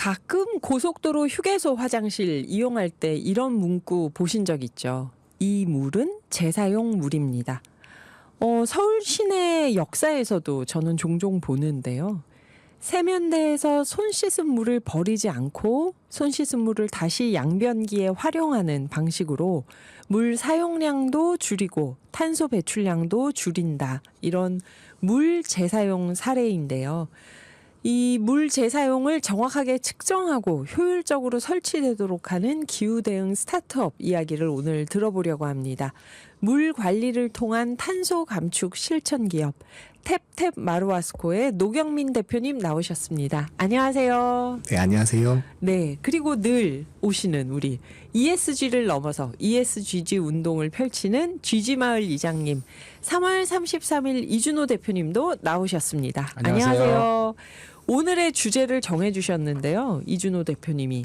가끔 고속도로 휴게소 화장실 이용할 때 이런 문구 보신 적 있죠? 이 물은 재사용 물입니다. 서울 시내 역사에서도 저는 종종 보는데요. 세면대에서 손 씻은 물을 버리지 않고 손 씻은 물을 다시 양변기에 활용하는 방식으로 물 사용량도 줄이고 탄소 배출량도 줄인다. 이런 물 재사용 사례인데요. 이 물 재사용을 정확하게 측정하고 효율적으로 설치되도록 하는 기후 대응 스타트업 이야기를 오늘 들어보려고 합니다. 물 관리를 통한 탄소 감축 실천 기업 탭탭 마루아스코의 노경민 대표님 나오셨습니다. 안녕하세요. 네, 안녕하세요. 네, 그리고 늘 오시는 우리 ESG를 넘어서 ESGG 운동을 펼치는 GG마을 이장님, 3월 33일 이준호 대표님도 나오셨습니다. 안녕하세요. 오늘의 주제를 정해주셨는데요. 이준호 대표님이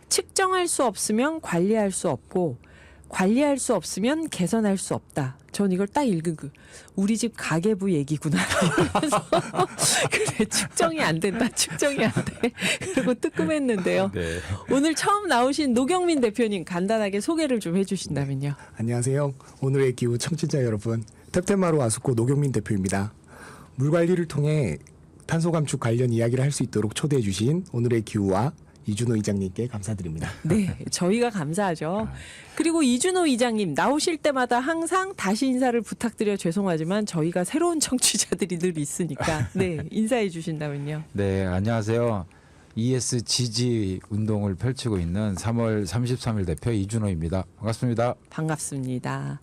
측정할 수 없으면 관리할 수 없고 관리할 수 없으면 개선할 수 없다. 전 이걸 딱 읽고 우리 집 가계부 얘기구나. 그래서 그래 측정이 안 된다. 측정이 안 돼. 그리고 뜨끔했는데요. 네. 오늘 처음 나오신 노경민 대표님 간단하게 소개를 좀 해주신다면요. 안녕하세요. 오늘의 기후 청취자 여러분, 탭탭마루 아스코 노경민 대표입니다. 물 관리를 통해 탄소 감축 관련 이야기를 할 수 있도록 초대해 주신 오늘의 기후와 이준호 이장님께 감사드립니다. 네, 저희가 감사하죠. 그리고 이준호 이장님 나오실 때마다 항상 다시 인사를 부탁드려 죄송하지만 저희가 새로운 청취자들이 늘 있으니까 네, 인사해 주신다면요. 네, 안녕하세요. ESGG 운동을 펼치고 있는 3월 33일 대표 이준호입니다. 반갑습니다. 반갑습니다.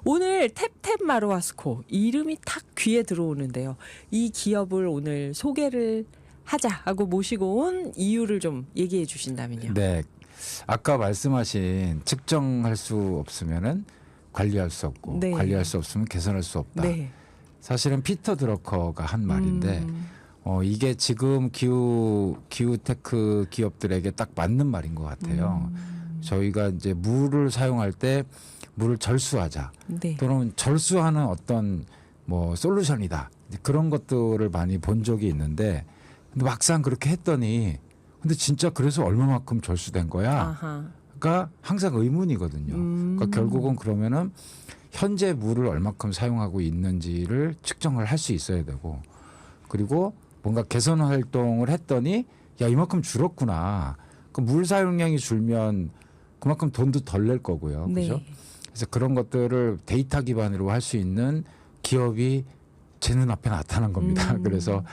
오늘 탭탭 마루아스코 이름이 탁 귀에 들어오는데요. 이 기업을 오늘 소개를 하자 하고 모시고 온 이유를 좀 얘기해 주신다면요. 네, 아까 말씀하신 측정할 수 없으면은 관리할 수 없고 네. 관리할 수 없으면 개선할 수 없다. 네. 사실은 피터 드러커가 한 말인데 이게 지금 기후테크 기업들에게 딱 맞는 말인 것 같아요. 저희가 이제 물을 사용할 때 물을 절수하자 네. 또는 절수하는 어떤 뭐 솔루션이다 그런 것들을 많이 본 적이 있는데 근데 막상 그렇게 했더니 근데 진짜 그래서 얼마만큼 절수된 거야? 아하. 가 항상 의문이거든요. 그러니까 결국은 그러면은 현재 물을 얼마큼 사용하고 있는지를 측정을 할 수 있어야 되고 그리고 뭔가 개선 활동을 했더니 야 이만큼 줄었구나. 그 물 사용량이 줄면 그만큼 돈도 덜 낼 거고요. 그렇죠? 네. 그래서 그런 것들을 데이터 기반으로 할 수 있는 기업이 제 눈앞에 나타난 겁니다. 그래서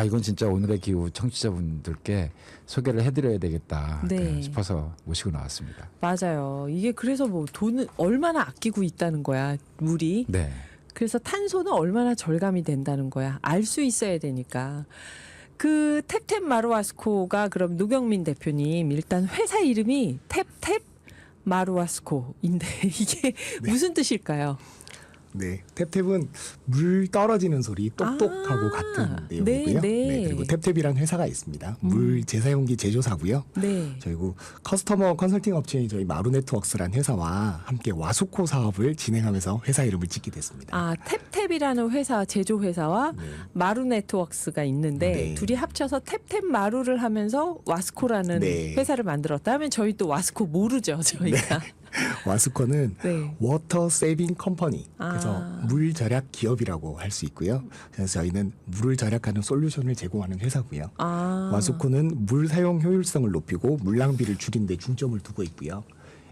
이건 진짜 오늘의 기후 청취자분들께 소개를 해드려야 되겠다 네. 싶어서 모시고 나왔습니다. 맞아요. 이게 그래서 뭐 돈을 얼마나 아끼고 있다는 거야, 물이. 네. 그래서 탄소는 얼마나 절감이 된다는 거야. 알 수 있어야 되니까. 그 탭탭 마루아스코가 그럼 노경민 대표님 일단 회사 이름이 탭탭 마루아스코인데 이게 무슨 뜻일까요? 네, 탭탭은 물 떨어지는 소리 똑똑하고 같은 내용이고요. 네. 그리고 탭탭이라는 회사가 있습니다. 물 재사용기 제조사고요. 네. 저희고 커스터머 컨설팅 업체인 저희 마루네트웍스라는 회사와 함께 와수코 사업을 진행하면서 회사 이름을 짓게 됐습니다. 탭탭이라는 회사 제조 회사와 마루네트웍스가 있는데 네. 둘이 합쳐서 탭탭 마루를 하면서 와스코라는 네. 회사를 만들었다 하면 저희 또 와스코 모르죠, 저희가. 와수코는 네. 워터 세이빙 컴퍼니, 그래서 물 절약 기업이라고 할 수 있고요. 그래서 저희는 물을 절약하는 솔루션을 제공하는 회사고요. 와수코는 물 사용 효율성을 높이고 물 낭비를 줄이는 데 중점을 두고 있고요.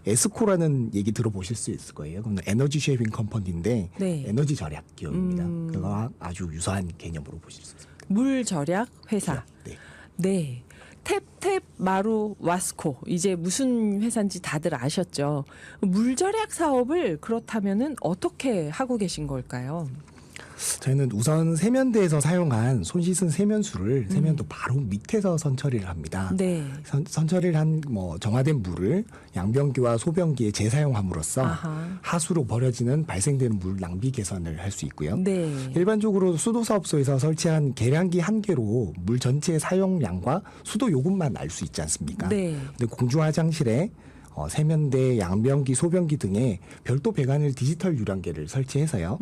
에스코라는 얘기 들어보실 수 있을 거예요. 그건 에너지 쉐이빙 컴퍼니인데 네. 에너지 절약 기업입니다. 그거와 아주 유사한 개념으로 보실 수 있습니다. 물 절약 회사. 네. 네. 탭탭 마루 와스코 이제 무슨 회사인지 다들 아셨죠. 물 절약 사업을 그렇다면은 어떻게 하고 계신 걸까요? 저희는 우선 세면대에서 사용한 손 씻은 세면수를 세면도 바로 밑에서 선처리를 합니다. 네. 선처리를 한 정화된 물을 양변기와 소변기에 재사용함으로써 아하. 하수로 버려지는 발생되는 물 낭비 개선을 할 수 있고요. 네. 일반적으로 수도사업소에서 설치한 계량기 한 개로 물 전체의 사용량과 수도 요금만 알 수 있지 않습니까? 네. 근데 공중화장실에 세면대, 양변기, 소변기 등에 별도 배관을 디지털 유량계를 설치해서요.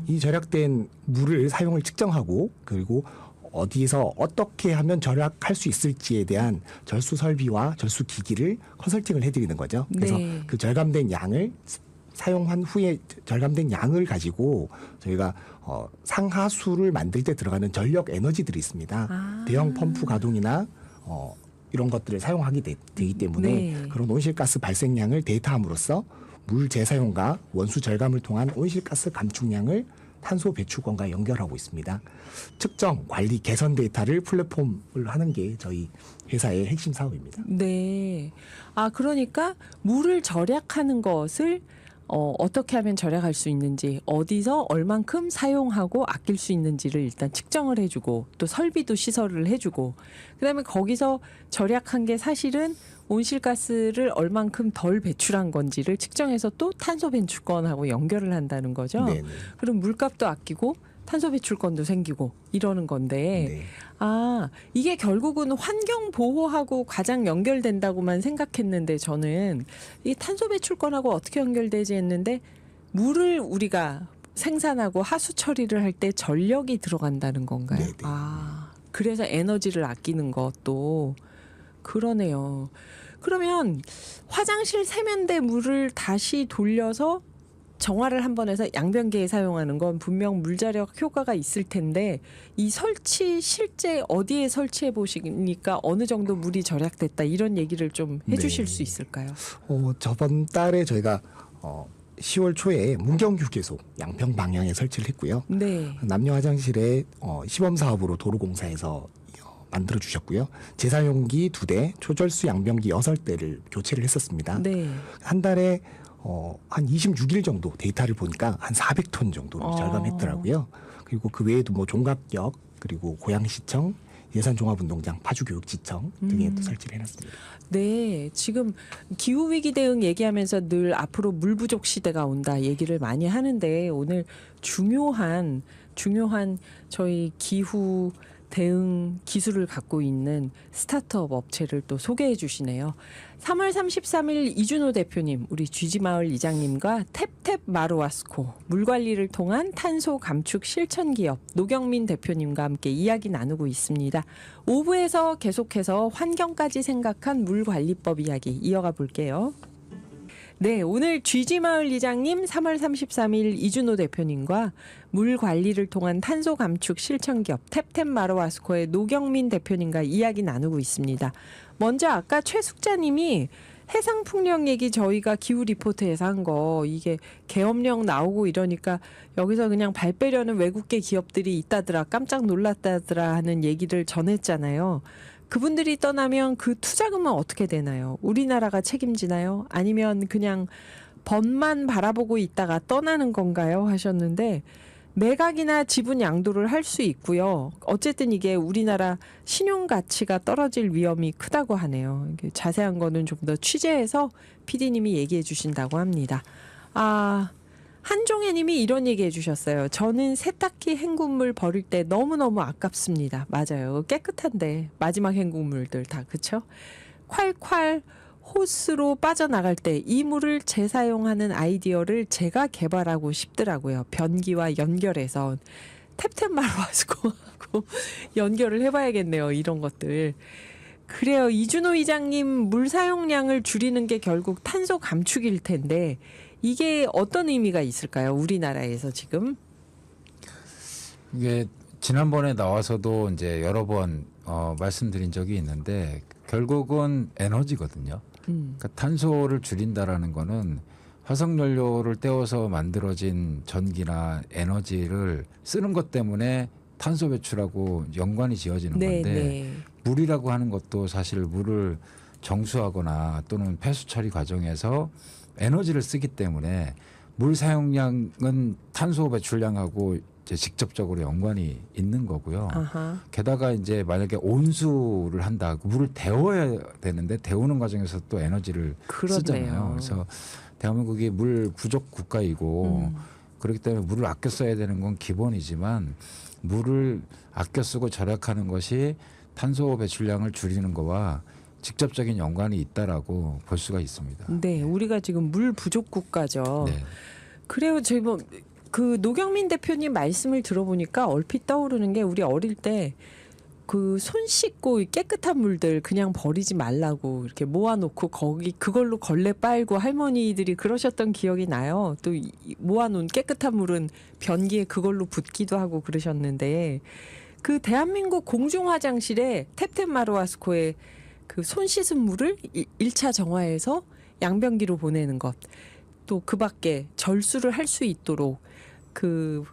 이 절약된 물을 사용을 측정하고 그리고 어디서 어떻게 하면 절약할 수 있을지에 대한 절수 설비와 절수 기기를 컨설팅을 해드리는 거죠. 그래서 네. 그 절감된 양을 사용한 후에 절감된 양을 가지고 저희가 상하수를 만들 때 들어가는 전력 에너지들이 있습니다. 대형 펌프 가동이나 이런 것들을 사용하게 되기 때문에 네. 그런 온실가스 발생량을 데이터함으로써 물 재사용과 원수 절감을 통한 온실가스 감축량을 탄소 배출권과 연결하고 있습니다. 측정, 관리, 개선 데이터를 플랫폼을 하는 게 저희 회사의 핵심 사업입니다. 네. 아, 그러니까 물을 절약하는 것을 어떻게 하면 절약할 수 있는지, 어디서 얼만큼 사용하고 아낄 수 있는지를 일단 측정을 해주고, 또 설비도 시설을 해주고, 그다음에 거기서 절약한 게 사실은 온실가스를 얼만큼 덜 배출한 건지를 측정해서 또 탄소 배출권하고 연결을 한다는 거죠. 네네. 그럼 물값도 아끼고 탄소 배출권도 생기고 이러는 건데, 네. 아, 이게 결국은 환경 보호하고 가장 연결된다고만 생각했는데, 저는 이 탄소 배출권하고 어떻게 연결되지 했는데, 물을 우리가 생산하고 하수 처리를 할 때 전력이 들어간다는 건가요? 네네. 아, 그래서 에너지를 아끼는 것도 그러네요. 그러면 화장실 세면대 물을 다시 돌려서 정화를 한 번 해서 양변기에 사용하는 건 분명 물절약 효과가 있을 텐데, 이 설치 실제 어디에 설치해 보시니까 어느 정도 물이 절약됐다, 이런 얘기를 좀 해주실 네. 수 있을까요? 저번 달에 저희가 10월 초에 문경휴게소 양평 방향에 설치를 했고요. 네. 남녀 화장실에 시범 사업으로 도로공사에서 만들어 주셨고요. 재사용기 2대, 초절수 양변기 6대를 교체를 했었습니다. 네. 한 달에 한 26일 정도 데이터를 보니까 한 400톤 정도를 절감했더라고요. 그리고 그 외에도 뭐 종각역, 그리고 고양시청, 예산종합운동장, 파주교육지청 등에 또 설치를 해놨습니다. 네, 지금 기후위기 대응 얘기하면서 늘 앞으로 물 부족 시대가 온다 얘기를 많이 하는데, 오늘 중요한 저희 기후 대응 기술을 갖고 있는 스타트업 업체를 또 소개해 주시네요. 3월 33일 이준호 대표님, 우리 쥐지마을 이장님과 탭탭 마루와스코 물관리를 통한 탄소 감축 실천 기업 노경민 대표님과 함께 이야기 나누고 있습니다. 5부에서 계속해서 환경까지 생각한 물관리법 이야기 이어가 볼게요. 네, 오늘 쥐지마을 이장님, 3월 33일 이준호 대표님과 물 관리를 통한 탄소 감축 실천 기업 탭탭 마루와스코의 노경민 대표님과 이야기 나누고 있습니다. 먼저 아까 최숙자님이 해상풍력 얘기, 저희가 기후 리포트에서 한 거, 이게 계엄령 나오고 이러니까 여기서 그냥 발 빼려는 외국계 기업들이 있다더라, 깜짝 놀랐다더라 하는 얘기를 전했잖아요. 그분들이 떠나면 그 투자금은 어떻게 되나요? 우리나라가 책임지나요? 아니면 그냥 번만 바라보고 있다가 떠나는 건가요? 하셨는데, 매각이나 지분 양도를 할 수 있고요. 어쨌든 이게 우리나라 신용 가치가 떨어질 위험이 크다고 하네요. 이게 자세한 거는 좀 더 취재해서 PD님이 얘기해 주신다고 합니다. 아, 한종혜님이 이런 얘기해 주셨어요. 저는 세탁기 헹굼물 버릴 때 너무너무 아깝습니다. 맞아요. 깨끗한데 마지막 헹굼물들 다, 그쵸? 콸콸 호스로 빠져나갈 때 이 물을 재사용하는 아이디어를 제가 개발하고 싶더라고요. 변기와 연결해서 탭탭 마루와스코하고 연결을 해봐야겠네요. 이런 것들. 그래요. 이준호 이장님, 물 사용량을 줄이는 게 결국 탄소 감축일 텐데, 이게 어떤 의미가 있을까요? 우리나라에서 지금? 이게 지난번에 나와서도 이제 여러 번 말씀드린 적이 있는데, 결국은 에너지거든요. 그러니까 탄소를 줄인다라는 거는 화석연료를 떼어서 만들어진 전기나 에너지를 쓰는 것 때문에 탄소 배출하고 연관이 지어지는 건데, 네. 물이라고 하는 것도 사실 물을 정수하거나 또는 폐수 처리 과정에서 에너지를 쓰기 때문에 물 사용량은 탄소 배출량하고 이제 직접적으로 연관이 있는 거고요. 아하. 게다가 이제 만약에 온수를 한다, 물을 데워야 되는데 데우는 과정에서 또 에너지를 그러네요. 쓰잖아요. 그래서 대한민국이 물 부족 국가이고 그렇기 때문에 물을 아껴 써야 되는 건 기본이지만, 물을 아껴 쓰고 절약하는 것이 탄소 배출량을 줄이는 거와 직접적인 연관이 있다라고 볼 수가 있습니다. 네, 우리가 지금 물 부족 국가죠. 네. 그래요. 저희 뭐 그 노경민 대표님 말씀을 들어보니까 얼핏 떠오르는 게, 우리 어릴 때 그 손 씻고 깨끗한 물들 그냥 버리지 말라고 이렇게 모아놓고 거기 그걸로 걸레 빨고 할머니들이 그러셨던 기억이 나요. 또 모아놓은 깨끗한 물은 변기에 그걸로 붓기도 하고 그러셨는데 그 대한민국 공중 화장실에 탭탭마루아스코의 그 손 씻은 물을 1차 정화해서 양변기로 보내는 것. 또 그 밖에 절수를 할 수 있도록 그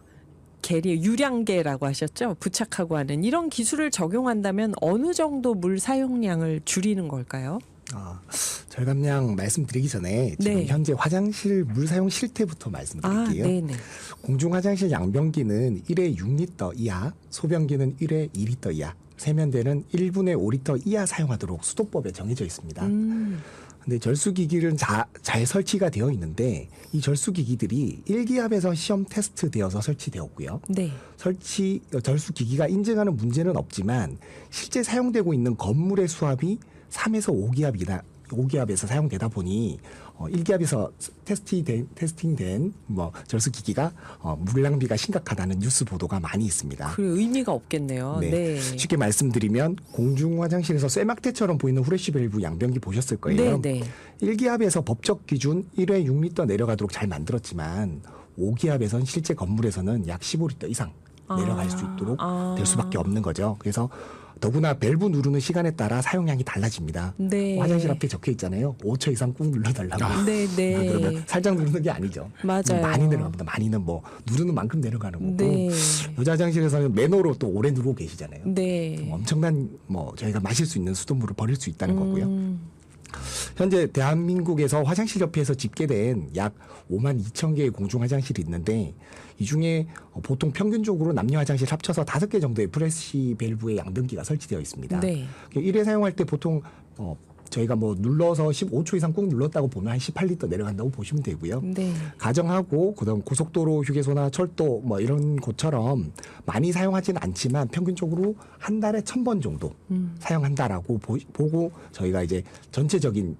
계리 유량계라고 하셨죠. 부착하고 하는 이런 기술을 적용한다면 어느 정도 물 사용량을 줄이는 걸까요? 절감량 말씀드리기 전에 지금 네. 현재 화장실 물 사용 실태부터 말씀드릴게요. 네네. 공중 화장실 양변기는 1회 6리터 이하, 소변기는 1회 2리터 이하, 세면대는 1분에 5리터 이하 사용하도록 수도법에 정해져 있습니다. 근데 절수기기는 잘 설치가 되어 있는데 이 절수기기들이 일기압에서 시험 테스트되어서 설치되었고요. 네. 절수기기가 인증하는 문제는 없지만 실제 사용되고 있는 건물의 수압이 3에서 5기압에서 사용되다 보니 1기압에서 테스팅된 절수기기가 물 낭비가 심각하다는 뉴스 보도가 많이 있습니다. 그 의미가 없겠네요. 네. 네. 쉽게 말씀드리면 공중 화장실에서 쇠막대처럼 보이는 후레쉬 밸브 양변기 보셨을 거예요. 네. 1기압에서 법적 기준 1회 6리터 내려가도록 잘 만들었지만 5기압에선 실제 건물에서는 약 15리터 이상 내려갈 수 있도록 될 수밖에 없는 거죠. 그래서 더구나 밸브 누르는 시간에 따라 사용량이 달라집니다. 네. 화장실 앞에 적혀 있잖아요. 5초 이상 꾹 눌러달라고. 네. 그러면 살짝 누르는 게 아니죠. 맞아요. 많이 내려갑니다. 많이는 뭐 누르는 만큼 내려가는 거고. 네. 여자 화장실에서는 매너로 또 오래 누르고 계시잖아요. 네. 엄청난 저희가 마실 수 있는 수돗물을 버릴 수 있다는 거고요. 음. 현재 대한민국에서 화장실협회에서 집계된 약 5만 2천 개의 공중 화장실이 있는데 이 중에 보통 평균적으로 남녀 화장실 합쳐서 5개 정도의 프레시 밸브의 양변기가 설치되어 있습니다. 네. 1회 사용할 때 보통 저희가 뭐 눌러서 15초 이상 꾹 눌렀다고 보면 한 18리터 내려간다고 보시면 되고요. 네. 가정하고 그다음 고속도로 휴게소나 철도 뭐 이런 곳처럼 많이 사용하지는 않지만 평균적으로 한 달에 1,000번 정도 사용한다라고 보고 저희가 이제 전체적인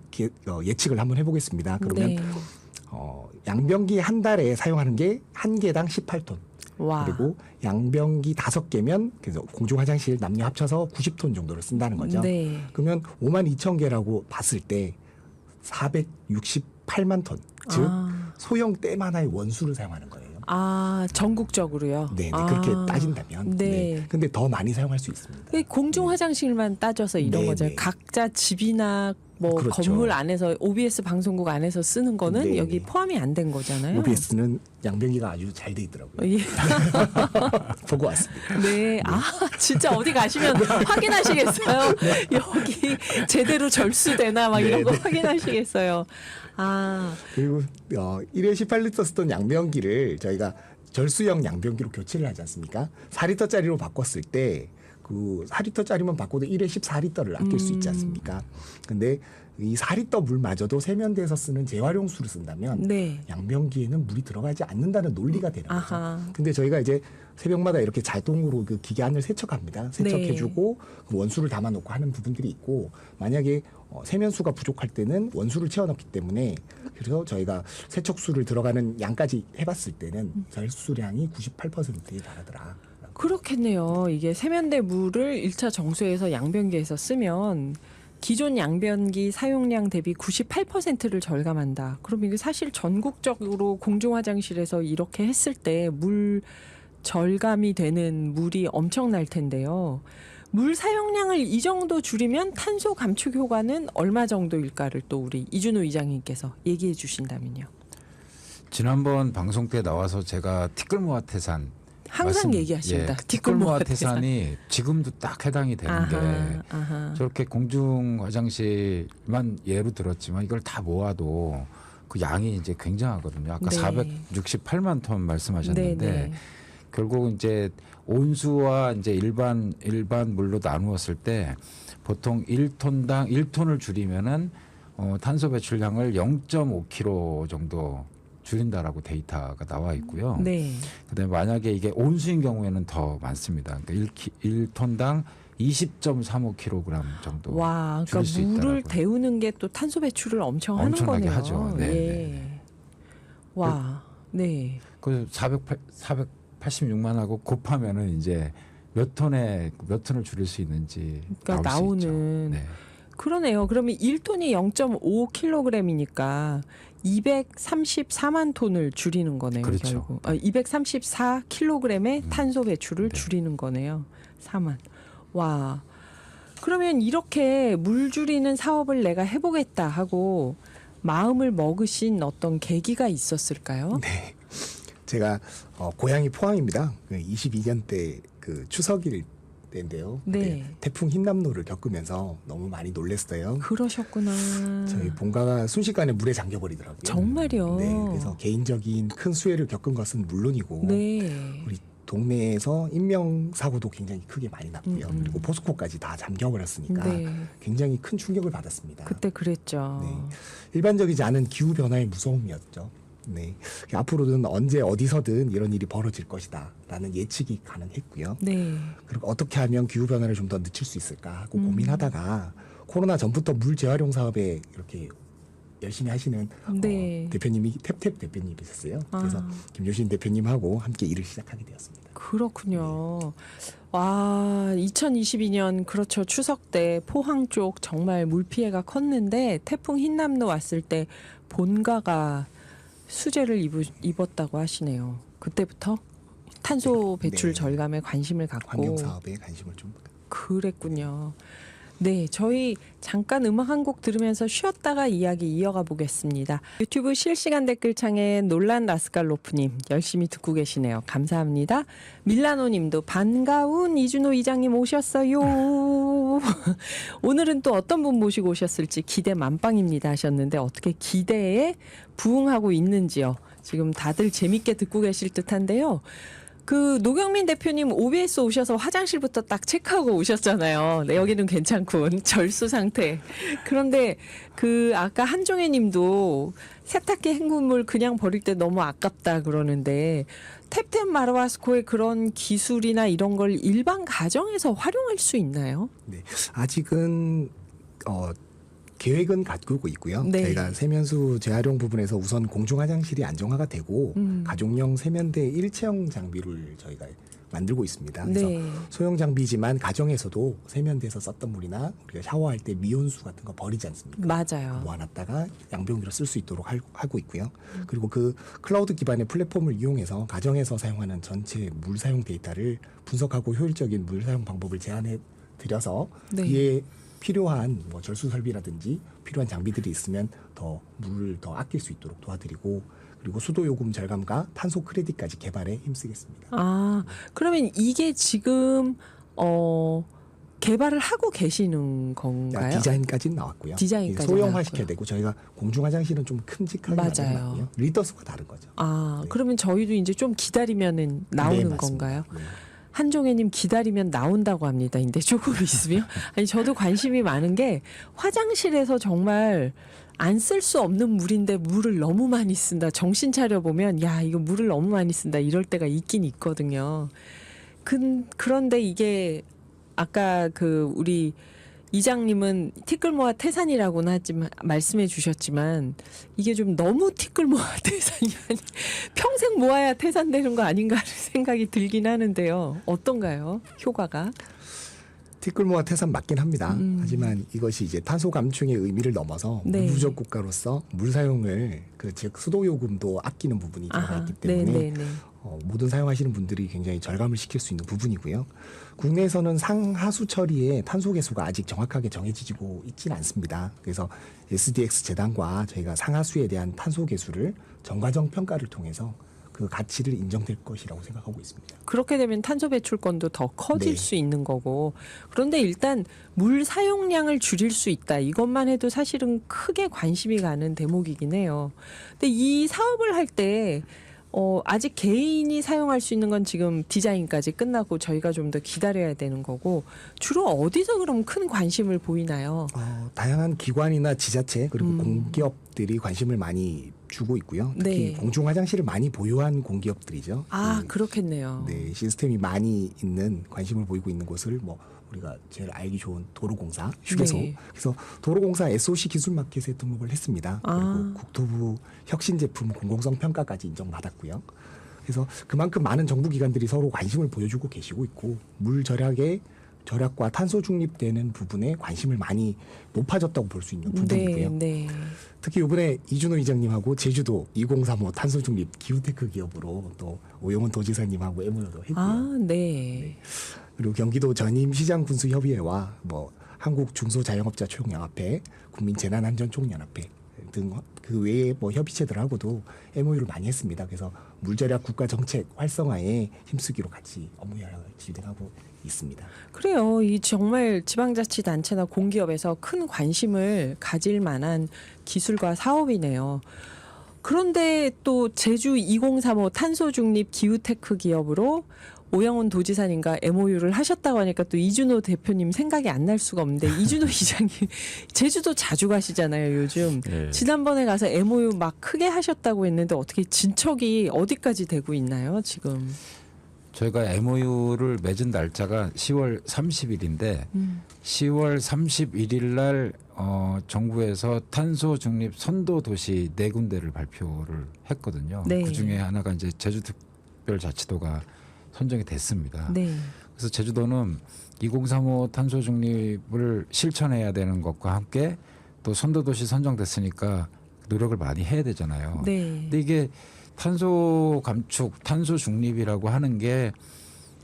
예측을 한번 해보겠습니다. 그러면 네. 양변기 한 달에 사용하는 게 한 개당 18톤. 와. 그리고 양변기 5개면 그래서 공중 화장실 남녀 합쳐서 90톤 정도를 쓴다는 거죠. 네. 그러면 5만 2천 개라고 봤을 때 468만 톤, 즉 소형 댐 하나의 원수를 사용하는 거예요. 전국적으로요. 네, 그렇게 따진다면. 네. 근데 더 많이 사용할 수 있습니다. 그 공중 화장실만 따져서 이런 네, 거죠. 네. 각자 집이나 뭐 그렇죠. 건물 안에서 OBS 방송국 안에서 쓰는 거는 네, 여기 네. 포함이 안 된 거잖아요. OBS는 양변기가 아주 잘 돼 있더라고요. 예. 보고 왔습니다. 네. 진짜 어디 가시면 확인하시겠어요. 여기 제대로 절수되나 막 이런 거 확인하시겠어요. 그리고 1회 18리터 쓰던 양변기를 저희가 절수형 양변기로 교체를 하지 않습니까? 4리터짜리로 바꿨을 때 그 4리터짜리만 바꿔도 1회 14리터를 아낄 수 있지 않습니까? 근데 이 4리터 물마저도 세면대에서 쓰는 재활용수를 쓴다면 네. 양변기에는 물이 들어가지 않는다는 논리가 되는 거죠. 아하. 근데 저희가 이제 새벽마다 이렇게 자동으로 그 기계 안을 세척합니다. 세척해주고 그 원수를 담아놓고 하는 부분들이 있고 만약에 세면수가 부족할 때는 원수를 채워넣기 때문에 그래서 저희가 세척수를 들어가는 양까지 해봤을 때는 절수량이 98%에 달하더라. 그렇겠네요. 이게 세면대 물을 1차 정수해서 양변기에서 쓰면 기존 양변기 사용량 대비 98%를 절감한다. 그럼 이게 사실 전국적으로 공중 화장실에서 이렇게 했을 때 물 절감이 되는 물이 엄청날 텐데요. 물 사용량을 이 정도 줄이면 탄소 감축 효과는 얼마 정도일까를 또 우리 이준호 의장님께서 얘기해 주신다면요. 지난번 방송 때 나와서 제가 티끌모아태산 항상 얘기하십니다. 티끌모아태산이 지금도 딱 해당이 되는 게 저렇게 공중 화장실만 예로 들었지만 이걸 다 모아도 그 양이 이제 굉장하거든요. 아까 네. 468만 톤 말씀하셨는데 네. 결국 이제 온수와 이제 일반 물로 나누었을 때 보통 1톤당 1톤을 줄이면은 탄소 배출량을 0.5kg 정도 줄인다라고 데이터가 나와 있고요. 네. 그다음에 만약에 이게 온수인 경우에는 더 많습니다. 그러니까 1톤당 20.35kg 정도 와, 줄일 수 그러니까 물을 있더라고요. 데우는 게 또 탄소 배출을 엄청 하는 엄청나게 거네요. 하죠. 네, 예. 네. 와, 네. 그 486만하고 곱하면은 이제 몇 톤을 줄일 수 있는지 그러니까 나올 수 있죠. 나오는 네. 그러네요. 그러면 1톤이 0.5kg이니까 234만 톤을 줄이는 거네요. 그렇죠. 결국 234kg의 탄소 배출을 네. 줄이는 거네요. 4만. 와. 그러면 이렇게 물 줄이는 사업을 내가 해보겠다 하고 마음을 먹으신 어떤 계기가 있었을까요? 네. 제가 고향이 포항입니다. 22년 때 그 추석일 때인데요. 네. 그때 태풍 흰남노를 겪으면서 너무 많이 놀랐어요. 그러셨구나. 저희 본가가 순식간에 물에 잠겨버리더라고요. 정말요? 네, 그래서 개인적인 큰 수해를 겪은 것은 물론이고 네. 우리 동네에서 인명 사고도 굉장히 크게 많이 났고요. 그리고 포스코까지 다 잠겨버렸으니까 네. 굉장히 큰 충격을 받았습니다. 그때 그랬죠. 네. 일반적이지 않은 기후 변화의 무서움이었죠. 네. 앞으로는 언제 어디서든 이런 일이 벌어질 것이다라는 예측이 가능했고요. 네. 그리고 어떻게 하면 기후 변화를 좀 더 늦출 수 있을까 하고 고민하다가 코로나 전부터 물 재활용 사업에 이렇게 열심히 하시는 네. 대표님이 탭탭 대표님이셨어요. 그래서 아. 김효신 대표님하고 함께 일을 시작하게 되었습니다. 그렇군요. 와, 2022년 그렇죠. 추석 때 포항 쪽 정말 물 피해가 컸는데 태풍 흰남노 왔을 때 본가가 수재를 입었다고 하시네요. 그때부터 탄소 배출 네. 절감에 관심을 갖고 환경 사업에 관심을 좀 그랬군요. 네, 저희 잠깐 음악 한 곡 들으면서 쉬었다가 이야기 이어가 보겠습니다. 유튜브 실시간 댓글창에 놀란 라스칼로프님 열심히 듣고 계시네요. 감사합니다. 밀라노님도 반가운 이준호 이장님 오셨어요. 오늘은 또 어떤 분 모시고 오셨을지 기대 만빵입니다 하셨는데 어떻게 기대에 부응하고 있는지요. 지금 다들 재밌게 듣고 계실 듯한데요. 그 노경민 대표님 OBS 오셔서 화장실부터 딱 체크하고 오셨잖아요. 네, 여기는 괜찮군. 절수 상태. 그런데 그 아까 한종혜 님도 세탁기 헹군물 그냥 버릴 때 너무 아깝다 그러는데 탭탭 마르와스코의 그런 기술이나 이런 걸 일반 가정에서 활용할 수 있나요? 네. 아직은 계획은 가지고 있고요. 네. 저희가 세면수 재활용 부분에서 우선 공중 화장실이 안정화가 되고 가족용 세면대 일체형 장비를 저희가 만들고 있습니다. 그래서 네. 소형 장비지만 가정에서도 세면대에서 썼던 물이나 우리가 샤워할 때 미온수 같은 거 버리지 않습니까? 맞아요. 모아놨다가 양변기로 쓸 수 있도록 하고 있고요. 그리고 그 클라우드 기반의 플랫폼을 이용해서 가정에서 사용하는 전체 물 사용 데이터를 분석하고 효율적인 물 사용 방법을 제안해 드려서 네. 이에 필요한 뭐 절수 설비라든지 필요한 장비들이 있으면 더 물을 더 아낄 수 있도록 도와드리고 그리고 수도 요금 절감과 탄소 크레딧까지 개발에 힘쓰겠습니다. 아, 그러면 이게 지금 개발을 하고 계시는 건가요? 디자인까지는 나왔고요. 디자인까지 소형화 나왔고요. 시켜야 되고 저희가 공중 화장실은 좀 큼직하게 맞아요. 만들었고요. 리터수가 다른 거죠. 아, 네. 그러면 저희도 이제 좀 기다리면은 나오는 네, 맞습니다. 건가요? 네. 한종혜님 기다리면 나온다고 합니다. 근데 조금 있으면 아니 저도 관심이 많은 게 화장실에서 정말 안 쓸 수 없는 물인데 물을 너무 많이 쓴다. 정신 차려 보면 야 이거 물을 너무 많이 쓴다 이럴 때가 있긴 있거든요. 그런데 이게 아까 그 우리 이장님은 티끌모아 태산이라고는 하지만 말씀해 주셨지만 이게 좀 너무 티끌모아 태산이 아니 평생 모아야 태산되는 거 아닌가 하는 생각이 들긴 하는데요. 어떤가요? 효과가? 티끌모아 태산 맞긴 합니다. 하지만 이것이 이제 탄소 감축의 의미를 넘어서 네. 물 부족 국가로서 물 사용을 즉 수도 요금도 아끼는 부분이 들어가 있기 때문에 네네네. 모든 사용하시는 분들이 굉장히 절감을 시킬 수 있는 부분이고요. 국내에서는 상하수 처리에 탄소 개수가 아직 정확하게 정해지고 있지는 않습니다. 그래서 SDX 재단과 저희가 상하수에 대한 탄소 개수를 정과정 평가를 통해서 그 가치를 인정될 것이라고 생각하고 있습니다. 그렇게 되면 탄소 배출권도 더 커질 네. 수 있는 거고. 그런데 일단 물 사용량을 줄일 수 있다. 이것만 해도 사실은 크게 관심이 가는 대목이긴 해요. 근데 이 사업을 할 때 아직 개인이 사용할 수 있는 건 지금 디자인까지 끝나고 저희가 좀 더 기다려야 되는 거고 주로 어디서 그럼 큰 관심을 보이나요? 다양한 기관이나 지자체 그리고 공기업들이 관심을 많이 주고 있고요. 특히 네. 공중 화장실을 많이 보유한 공기업들이죠. 아, 그렇겠네요. 네, 시스템이 많이 있는 관심을 보이고 있는 곳을 뭐 우리가 제일 알기 좋은 도로공사, 휴게소. 네. 그래서 도로공사 SOC 기술 마켓에 등록을 했습니다. 아. 그리고 국토부 혁신 제품 공공성 평가까지 인정받았고요. 그래서 그만큼 많은 정부 기관들이 서로 관심을 보여주고 계시고 있고 물 절약과 탄소 중립되는 부분에 관심을 많이 높아졌다고 볼 수 있는 부분이고요. 네. 특히 이번에 이준호 이장님하고 제주도 2035 탄소 중립 기후테크 기업으로 또 오영훈 도지사님하고 MOU도 했고요. 아, 네. 그리고 경기도 전임시장군수협의회와 뭐 한국 중소자영업자 총연합회, 국민재난안전총연합회 등 그 외에 뭐 협의체들하고도 MOU를 많이 했습니다. 그래서 물절약 국가 정책 활성화에 힘쓰기로 같이 업무 협약을 진행하고 있습니다. 그래요. 이 정말 지방자치단체나 공기업에서 큰 관심을 가질 만한 기술과 사업이네요. 그런데 또 제주 2035 탄소 중립 기후테크 기업으로 오영훈 도지사님과 MOU를 하셨다고 하니까 또 이준호 대표님 생각이 안 날 수가 없는데 이준호 이장님 제주도 자주 가시잖아요, 요즘. 네. 지난번에 가서 MOU 막 크게 하셨다고 했는데 어떻게 진척이 어디까지 되고 있나요, 지금? 저희가 MOU를 맺은 날짜가 10월 30일인데 10월 31일 날 정부에서 탄소 중립 선도 도시 4군데를 발표를 했거든요. 네. 그중에 하나가 이제 제주특별자치도가 선정이 됐습니다. 네. 그래서 제주도는 2035 탄소 중립을 실천해야 되는 것과 함께 또 선도 도시 선정됐으니까 노력을 많이 해야 되잖아요. 네. 근데 이게 탄소 감축, 탄소 중립이라고 하는 게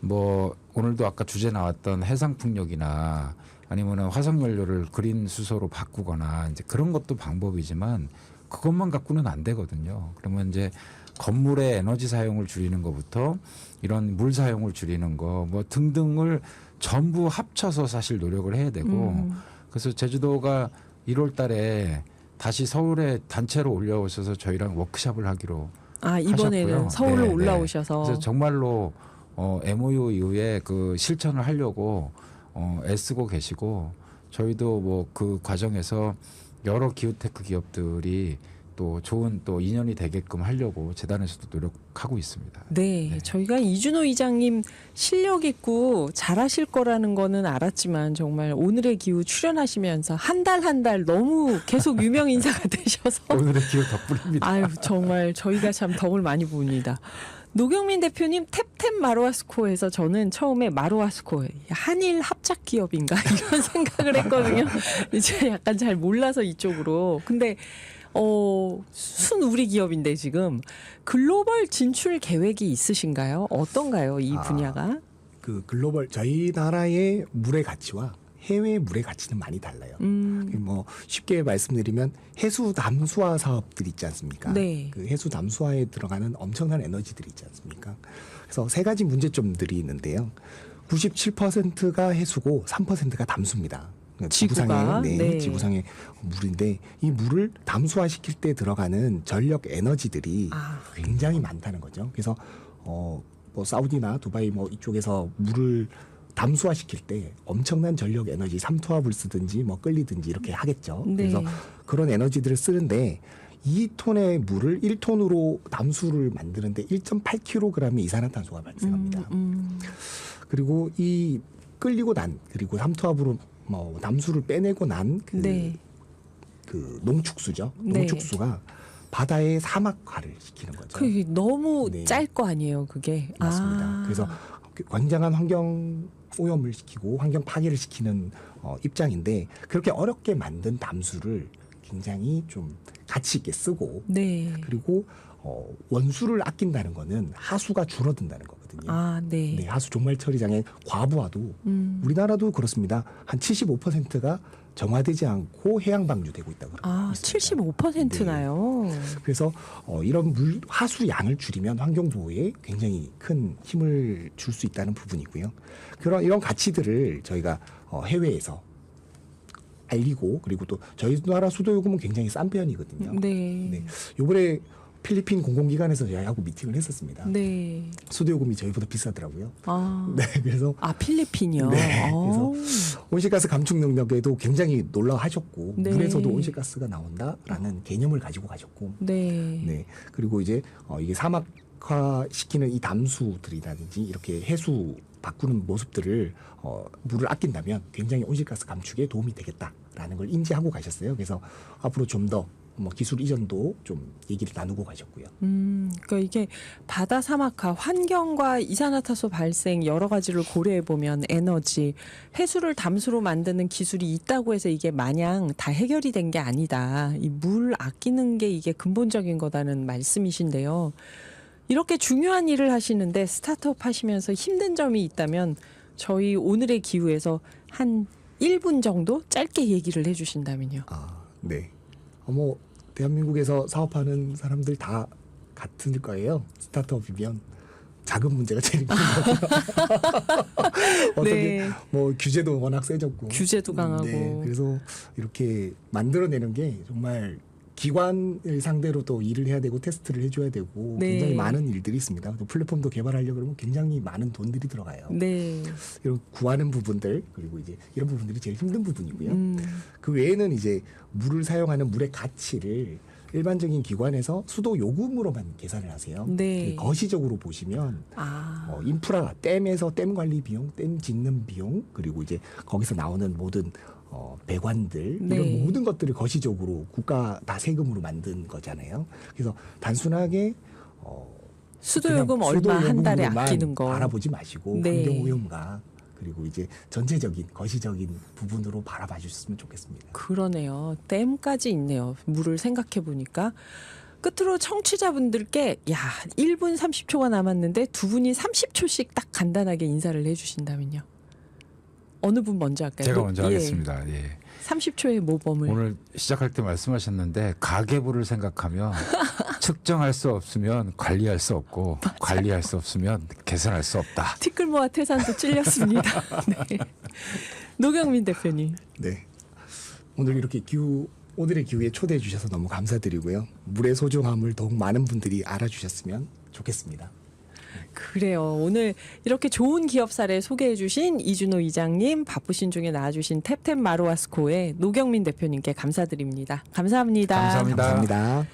뭐 오늘도 아까 주제 나왔던 해상 풍력이나 아니면은 화석 연료를 그린 수소로 바꾸거나 이제 그런 것도 방법이지만 그것만 갖고는 안 되거든요. 그러면 이제 건물의 에너지 사용을 줄이는 것부터 이런 물 사용을 줄이는 거 뭐 등등을 전부 합쳐서 사실 노력을 해야 되고 그래서 제주도가 1월 달에 다시 서울에 단체로 올려오셔서 저희랑 워크숍을 하기로 이번에는 하셨고요. 서울로 네, 네. 올라오셔서. 그래서 정말로 MOU 이후에 그 실천을 하려고 애쓰고 계시고 저희도 뭐 그 과정에서 여러 기후테크 기업들이 또 좋은 또 인연이 되게끔 하려고 재단에서도 노력하고 있습니다. 네, 저희가 이준호 이장님 실력 있고 잘하실 거라는 거는 알았지만 정말 오늘의 기후 출연하시면서 한 달 너무 계속 유명 인사가 되셔서 오늘의 기후 덕분입니다. 아유 정말 저희가 참 덕을 많이 봅니다. 노경민 대표님 탭탭 마루아스코에서 저는 처음에 마루아스코 한일 합작 기업인가 이런 생각을 했거든요. 이제 약간 잘 몰라서 이쪽으로. 근데 순 우리 기업인데 지금 글로벌 진출 계획이 있으신가요? 어떤가요, 이 분야가? 그 글로벌 저희 나라의 물의 가치와 해외 물의 가치는 많이 달라요. 뭐 쉽게 말씀드리면 해수 담수화 사업들 있지 않습니까? 네. 그 해수 담수화에 들어가는 엄청난 에너지들이 있지 않습니까? 그래서 세 가지 문제점들이 있는데요. 97%가 해수고 3%가 담수입니다. 지구가? 네. 지구상의 물인데 이 물을 담수화시킬 때 들어가는 전력 에너지들이 굉장히 많다는 거죠. 그래서 뭐 사우디나 두바이 뭐 이쪽에서 물을 담수화시킬 때 엄청난 전력 에너지 3토압을 쓰든지 뭐 끌리든지 이렇게 하겠죠. 네. 그래서 그런 에너지들을 쓰는데 2톤의 물을 1톤으로 담수를 만드는데 1.8kg의 이산화탄소가 발생합니다. 그리고 이 끌리고 난 그리고 3토압으로 뭐 담수를 빼내고 난 그 농축수죠. 네. 농축수가 바다의 사막화를 시키는 거죠. 그게 너무 네. 짤 거 아니에요, 그게. 맞습니다. 그래서 굉장한 환경 오염을 시키고 환경 파괴를 시키는 입장인데 그렇게 어렵게 만든 담수를 굉장히 좀 가치 있게 쓰고 네. 그리고 원수를 아낀다는 거는 하수가 줄어든다는 거거든요. 네. 네, 하수 종말 처리장의 과부하도 우리나라도 그렇습니다. 한 75%가 정화되지 않고 해양 방류되고 있다고 그럽니다. 75%나요. 네. 그래서 이런 하수 양을 줄이면 환경 보호에 굉장히 큰 힘을 줄 수 있다는 부분이고요. 이런 가치들을 저희가 해외에서 알리고 그리고 또 저희 나라 수도 요금은 굉장히 싼 편이거든요. 네. 이번에 필리핀 공공기관에서 저희하고 미팅을 했었습니다. 네. 수도 요금이 저희보다 비싸더라고요. 아. 네, 그래서 필리핀이요. 네, 그래서 온실가스 감축 능력에도 굉장히 놀라워하셨고 네. 물에서도 온실가스가 나온다라는 개념을 가지고 가셨고, 네. 네, 그리고 이제 이게 사막화 시키는 이 담수들이라든지 이렇게 해수 바꾸는 모습들을 물을 아낀다면 굉장히 온실가스 감축에 도움이 되겠다라는 걸 인지하고 가셨어요. 그래서 앞으로 좀 더 뭐 기술 이전도 좀 얘기를 나누고 가셨고요. 그러니까 이게 바다 사막화, 환경과 이산화탄소 발생 여러 가지를 고려해 보면 에너지, 해수를 담수로 만드는 기술이 있다고 해서 이게 마냥 다 해결이 된 게 아니다. 이 물 아끼는 게 이게 근본적인 거다는 말씀이신데요. 이렇게 중요한 일을 하시는데 스타트업 하시면서 힘든 점이 있다면 저희 오늘의 기후에서 한 1분 정도 짧게 얘기를 해주신다면요. 네. 뭐 대한민국에서 사업하는 사람들 다 같을 거예요. 스타트업이면 작은 문제가 제일 힘든 거죠. 어떻게 네. 뭐 규제도 워낙 세졌고 규제도 강하고. 네. 그래서 이렇게 만들어내는 게 정말 기관을 상대로 또 일을 해야 되고 테스트를 해줘야 되고 네. 굉장히 많은 일들이 있습니다. 또 플랫폼도 개발하려고 그러면 굉장히 많은 돈들이 들어가요. 네. 이런 구하는 부분들 그리고 이제 이런 부분들이 제일 힘든 부분이고요. 그 외에는 이제 물을 사용하는 물의 가치를 일반적인 기관에서 수도 요금으로만 계산을 하세요. 네. 거시적으로 보시면 인프라 댐에서 댐 관리 비용, 댐 짓는 비용 그리고 이제 거기서 나오는 모든 배관들 네. 이런 모든 것들을 거시적으로 국가 다 세금으로 만든 거잖아요. 그래서 단순하게 수도요금 그냥 얼마 한 달에 수도요금으로만 아끼는 거. 바라보지 마시고 네. 환경오염과 그리고 이제 전체적인 거시적인 부분으로 바라봐 주셨으면 좋겠습니다. 그러네요. 댐까지 있네요. 물을 생각해 보니까. 끝으로 청취자분들께 1분 30초가 남았는데 두 분이 30초씩 딱 간단하게 인사를 해주신다면요. 어느 분 먼저 할까요? 제가 먼저 하겠습니다. 예. 30초의 모범을. 오늘 시작할 때 말씀하셨는데 가계부를 생각하면 측정할 수 없으면 관리할 수 없고 관리할 수 없으면 개선할 수 없다. 티끌모아 태산도 찔렸습니다. 네. 노경민 대표님. 네. 오늘 이렇게 오늘의 기후에 초대해 주셔서 너무 감사드리고요. 물의 소중함을 더욱 많은 분들이 알아주셨으면 좋겠습니다. 그래요. 오늘 이렇게 좋은 기업 사례 소개해 주신 이준호 이장님, 바쁘신 중에 나와주신 탭탭 마루아스코의 노경민 대표님께 감사드립니다. 감사합니다. 감사합니다. 감사합니다.